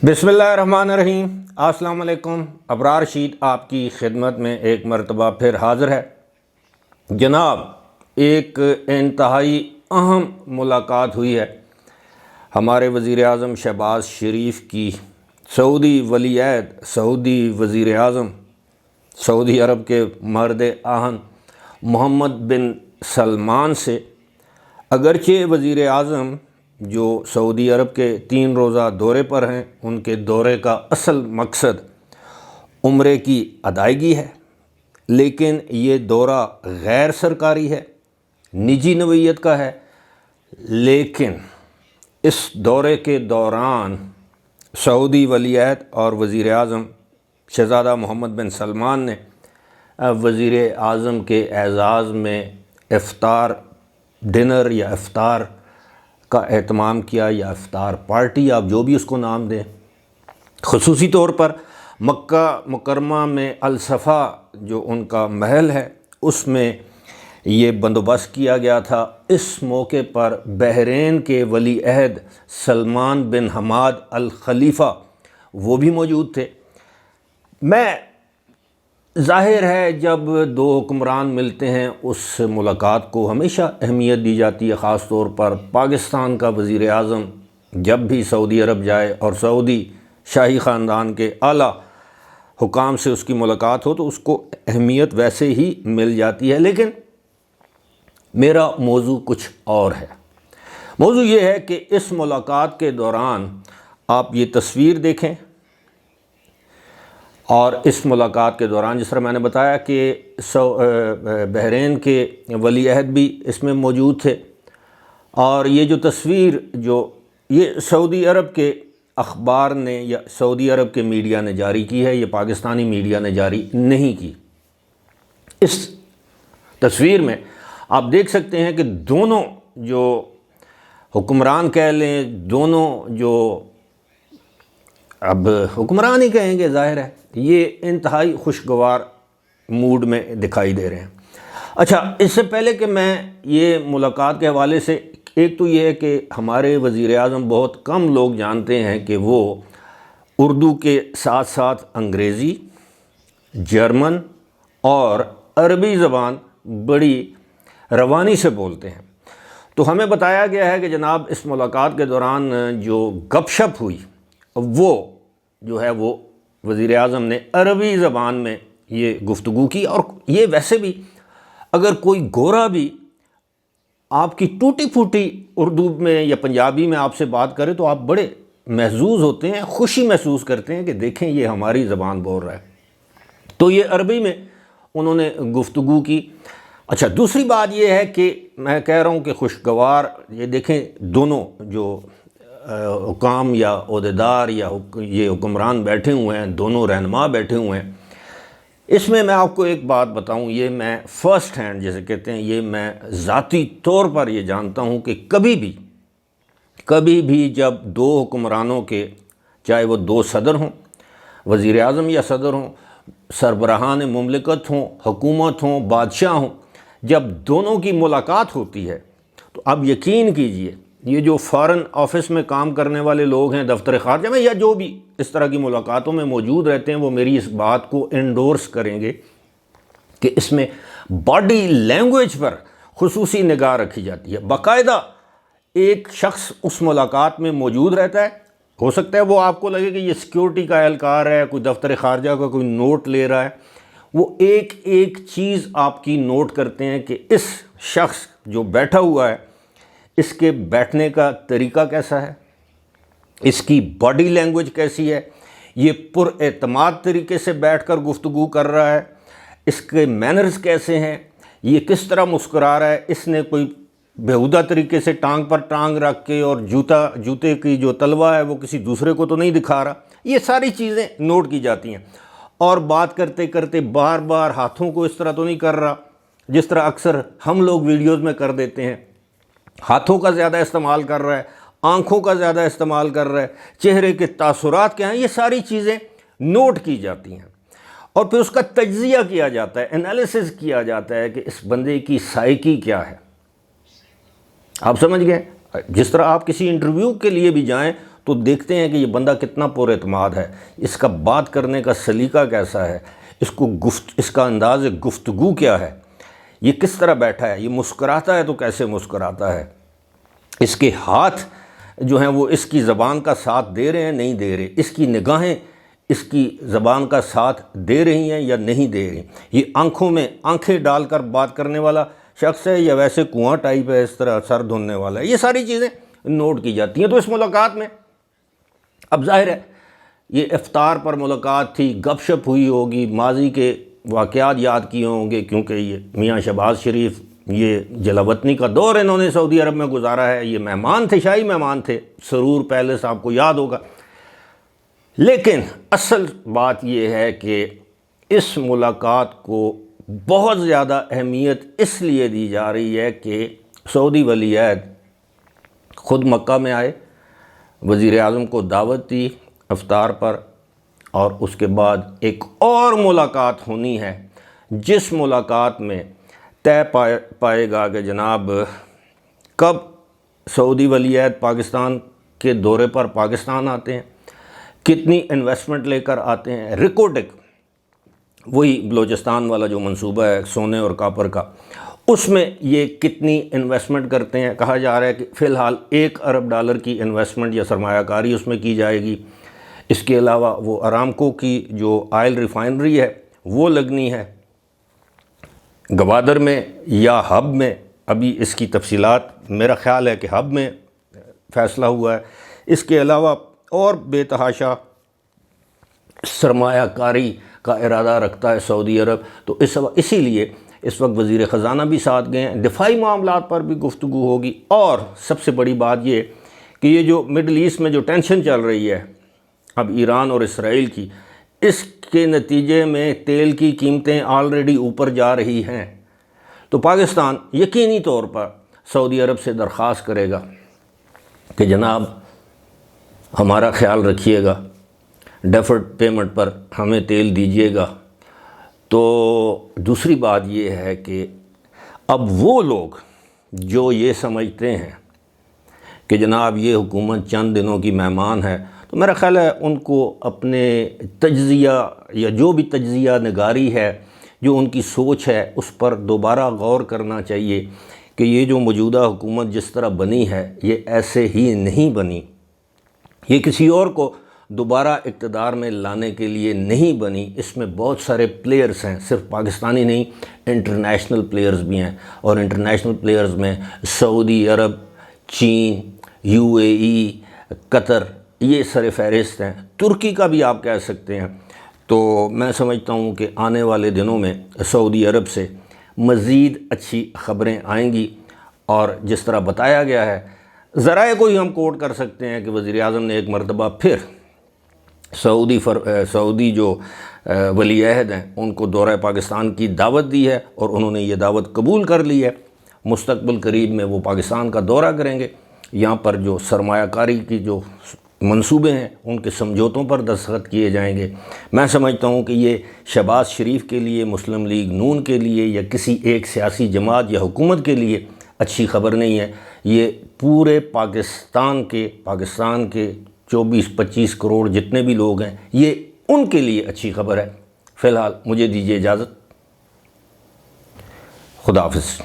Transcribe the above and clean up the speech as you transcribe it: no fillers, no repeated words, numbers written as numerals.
बिस्मिल्लाहिर्रहमानिर्रहीम। अस्सलाम वालेकुम। अबरार रशीद आपकी खिदमत में एक मरतबा फिर हाज़िर है। जनाब, एक इंतहाई अहम मुलाकात हुई है हमारे वज़ीर आज़म शहबाज शरीफ की सऊदी वलीअहद, सऊदी वज़ीर आज़म, सऊदी अरब के मर्द आहन मोहम्मद बिन सलमान से। अगरचे वज़ीर आज़म जो सऊदी अरब के 3 रोज़ा दौरे पर हैं, उनके दौरे का असल मकसद उम्रे की अदायगी है, लेकिन ये दौरा गैर सरकारी है, निजी नौइयत का है। लेकिन इस दौरे के दौरान सऊदी वलीअहद और वज़ीर आज़म शहज़ादा मोहम्मद बिन सलमान ने वज़ीर आज़म के एज़ाज़ में इफ़्तार डिनर या इफ़्तार का एहतमाम किया, या इफ़्तार पार्टी, आप जो भी उसको नाम दें। ख़ुसूसी तौर पर मक्का मुकरमा में अल-सफ़ा जो उनका महल है, उसमें ये बंदोबस्त किया गया था। इस मौके पर बहरीन के वलीअहद सलमान बिन हमाद अल खलीफ़ा वो भी मौजूद थे। ज़ाहिर है जब दो हुक्मरान मिलते हैं उस मुलाकात को हमेशा अहमियत दी जाती है। ख़ास तौर पर पाकिस्तान का वज़ीर आज़म जब भी सऊदी अरब जाए और सऊदी शाही ख़ानदान के आला हुकाम से उसकी मुलाकात हो तो उसको अहमियत वैसे ही मिल जाती है। लेकिन मेरा मौजू कुछ और है। मौजू ये है कि इस मुलाकात के दौरान आप ये तस्वीर देखें, और इस मुलाकात के दौरान जिस तरह मैंने बताया कि बहरीन के वलीअहद भी इसमें मौजूद थे, और ये जो तस्वीर जो ये सऊदी अरब के अखबार ने या सऊदी अरब के मीडिया ने जारी की है, ये पाकिस्तानी मीडिया ने जारी नहीं की। इस तस्वीर में आप देख सकते हैं कि दोनों जो हुक्मरान कह लें, दोनों जो अब हुक्मरान ही कहेंगे, ज़ाहिर है ये इंतहाई खुशगवार मूड में दिखाई दे रहे हैं। अच्छा, इससे पहले कि मैं ये मुलाकात के हवाले से, एक तो ये है कि हमारे वज़ीर आज़म बहुत कम लोग जानते हैं कि वो उर्दू के साथ साथ अंग्रेज़ी, जर्मन और अरबी ज़बान बड़ी रवानी से बोलते हैं। तो हमें बताया गया है कि जनाब इस मुलाकात के दौरान जो गपशप हुई वो जो है वो वज़ीर आज़म ने अरबी ज़बान में ये गुफ्तगू की। और ये वैसे भी अगर कोई गोरा भी आपकी टूटी फूटी उर्दू में या पंजाबी में आपसे बात करे तो आप बड़े महजूज़ होते हैं, खुशी महसूस करते हैं कि देखें ये हमारी ज़बान बोल रहा है। तो ये अरबी में उन्होंने गुफ्तगू की। अच्छा, दूसरी बात ये है कि मैं कह रहा हूँ कि खुशगवार, ये देखें दोनों जो हुकाम या ओहदेदार या ये हुक्मरान बैठे हुए हैं, दोनों रहनुमा बैठे हुए हैं। इसमें मैं आपको एक बात बताऊं, ये मैं फ़र्स्ट हैंड जैसे कहते हैं, ये मैं ज़ाती तौर पर ये जानता हूं कि कभी भी जब दो हुक्मरानों के, चाहे वो दो सदर हों, वज़ीर आज़म या सदर हों, सरबराहान मुमलिकत हों, हुकूमत हों, बादशाह हों, जब दोनों की मुलाकात होती है तो अब यकीन कीजिए ये जो फ़ॉरेन ऑफिस में काम करने वाले लोग हैं, दफ्तर ख़ारजा में, या जो भी इस तरह की मुलाकातों में मौजूद रहते हैं, वो मेरी इस बात को इंडोर्स करेंगे कि इसमें बॉडी लैंग्वेज पर खुसूसी निगाह रखी जाती है। बाकायदा एक शख्स उस मुलाकात में मौजूद रहता है। हो सकता है वो आपको लगे कि ये सिक्योरिटी का एहलकार है, कोई दफ्तर ख़ारजा का कोई नोट ले रहा है। वो एक एक चीज़ आपकी नोट करते हैं कि इस शख्स जो बैठा हुआ है, इसके बैठने का तरीका कैसा है, इसकी बॉडी लैंग्वेज कैसी है, ये पुरएतमाद तरीके से बैठकर गुफ्तगू कर रहा है, इसके मैनर्स कैसे हैं, ये किस तरह मुस्कुरा रहा है, इसने कोई बेहुदा तरीके से टांग पर टांग रख के और जूते की जो तलवा है वो किसी दूसरे को तो नहीं दिखा रहा। ये सारी चीज़ें नोट की जाती हैं। और बात करते करते बार बार हाथों को इस तरह तो नहीं कर रहा जिस तरह अक्सर हम लोग वीडियोज़ में कर देते हैं। हाथों का ज़्यादा इस्तेमाल कर रहा है, आँखों का ज़्यादा इस्तेमाल कर रहा है, चेहरे के तासुरात क्या हैं, ये सारी चीज़ें नोट की जाती हैं। और फिर उसका तज्ज़िया किया जाता है, एनालिसिस किया जाता है कि इस बंदे की साइकी क्या है। आप समझ गए? जिस तरह आप किसी इंटरव्यू के लिए भी जाएं تو دیکھتے ہیں کہ یہ بندہ کتنا پر اعتماد ہے، اس کا بات کرنے کا سلیقہ کیسا ہے، اس کا انداز گفتگو کیا ہے، یہ کس طرح بیٹھا ہے، یہ مسکراتا ہے تو کیسے مسکراتا ہے، اس کے ہاتھ جو ہیں وہ اس کی زبان کا ساتھ دے رہے ہیں نہیں دے رہے، اس کی نگاہیں اس کی زبان کا ساتھ دے رہی ہیں یا نہیں دے رہی، یہ آنکھوں میں آنکھیں ڈال کر بات کرنے والا شخص ہے یا ویسے کنواں ٹائپ ہے، اس طرح سر دھونے والا ہے، یہ ساری چیزیں نوٹ کی جاتی ہیں۔ تو اس ملاقات میں اب ظاہر ہے یہ افطار پر ملاقات تھی، گپ شپ ہوئی ہوگی، ماضی کے واقعات یاد کیے ہوں گے، کیونکہ یہ میاں شہباز شریف یہ جلاوطنی کا دور انہوں نے سعودی عرب میں گزارا ہے، یہ مہمان تھے، شاہی مہمان تھے، سرور پیلس آپ کو یاد ہوگا۔ لیکن اصل بات یہ ہے کہ اس ملاقات کو بہت زیادہ اہمیت اس لیے دی جا رہی ہے کہ سعودی ولی عہد خود مکہ میں آئے، وزیر اعظم کو دعوت دی افطار پر، اور اس کے بعد ایک اور ملاقات ہونی ہے، جس ملاقات میں طے پائے گا کہ جناب کب سعودی ولی عہد پاکستان کے دورے پر پاکستان آتے ہیں، کتنی انویسٹمنٹ لے کر آتے ہیں، ریکوٹک وہی بلوچستان والا جو منصوبہ ہے سونے اور کاپر کا، اس میں یہ کتنی انویسٹمنٹ کرتے ہیں۔ کہا جا رہا ہے کہ فی الحال $1 ارب کی انویسٹمنٹ یا سرمایہ کاری اس میں کی جائے گی۔ اس کے علاوہ وہ ارامکو کی جو آئل ریفائنری ہے وہ لگنی ہے گوادر میں یا ہب میں، ابھی اس کی تفصیلات میرا خیال ہے کہ ہب میں فیصلہ ہوا ہے۔ اس کے علاوہ اور بے تحاشا سرمایہ کاری کا ارادہ رکھتا ہے سعودی عرب، تو اسی لیے اس وقت وزیر خزانہ بھی ساتھ گئے ہیں، دفاعی معاملات پر بھی گفتگو ہوگی، اور سب سے بڑی بات یہ کہ یہ جو مڈل ایسٹ میں جو ٹینشن چل رہی ہے اب ایران اور اسرائیل کی، اس کے نتیجے میں تیل کی قیمتیں آلریڈی اوپر جا رہی ہیں، تو پاکستان یقینی طور پر سعودی عرب سے درخواست کرے گا کہ جناب ہمارا خیال رکھیے گا، ڈیفرڈ پیمنٹ پر ہمیں تیل دیجیے گا۔ تو دوسری بات یہ ہے کہ اب وہ لوگ جو یہ سمجھتے ہیں کہ جناب یہ حکومت چند دنوں کی مہمان ہے، تو میرا خیال ہے ان کو اپنے تجزیہ یا جو بھی تجزیہ نگاری ہے، جو ان کی سوچ ہے، اس پر دوبارہ غور کرنا چاہیے کہ یہ جو موجودہ حکومت جس طرح بنی ہے یہ ایسے ہی نہیں بنی، یہ کسی اور کو دوبارہ اقتدار میں لانے کے لیے نہیں بنی، اس میں بہت سارے پلیئرز ہیں، صرف پاکستانی نہیں، انٹرنیشنل پلیئرز بھی ہیں، اور انٹرنیشنل پلیئرز میں سعودی عرب، چین، UAE، قطر، یہ سر فہرست ہیں، ترکی کا بھی آپ کہہ سکتے ہیں۔ تو میں سمجھتا ہوں کہ آنے والے دنوں میں سعودی عرب سے مزید اچھی خبریں آئیں گی، اور جس طرح بتایا گیا ہے، ذرائع کو ہی ہم کوٹ کر سکتے ہیں کہ وزیر اعظم نے ایک مرتبہ پھر سعودی جو ولی عہد ہیں ان کو دورہ پاکستان کی دعوت دی ہے، اور انہوں نے یہ دعوت قبول کر لی ہے۔ مستقبل قریب میں وہ پاکستان کا دورہ کریں گے، یہاں پر جو سرمایہ کاری کی جو منصوبے ہیں ان کے سمجھوتوں پر دستخط کیے جائیں گے۔ میں سمجھتا ہوں کہ یہ شہباز شریف کے لیے، مسلم لیگ نون کے لیے، یا کسی ایک سیاسی جماعت یا حکومت کے لیے اچھی خبر نہیں ہے، یہ پورے پاکستان کے 24-25 کروڑ جتنے بھی لوگ ہیں، یہ ان کے لیے اچھی خبر ہے۔ فی الحال مجھے دیجیے اجازت، خدا حافظ۔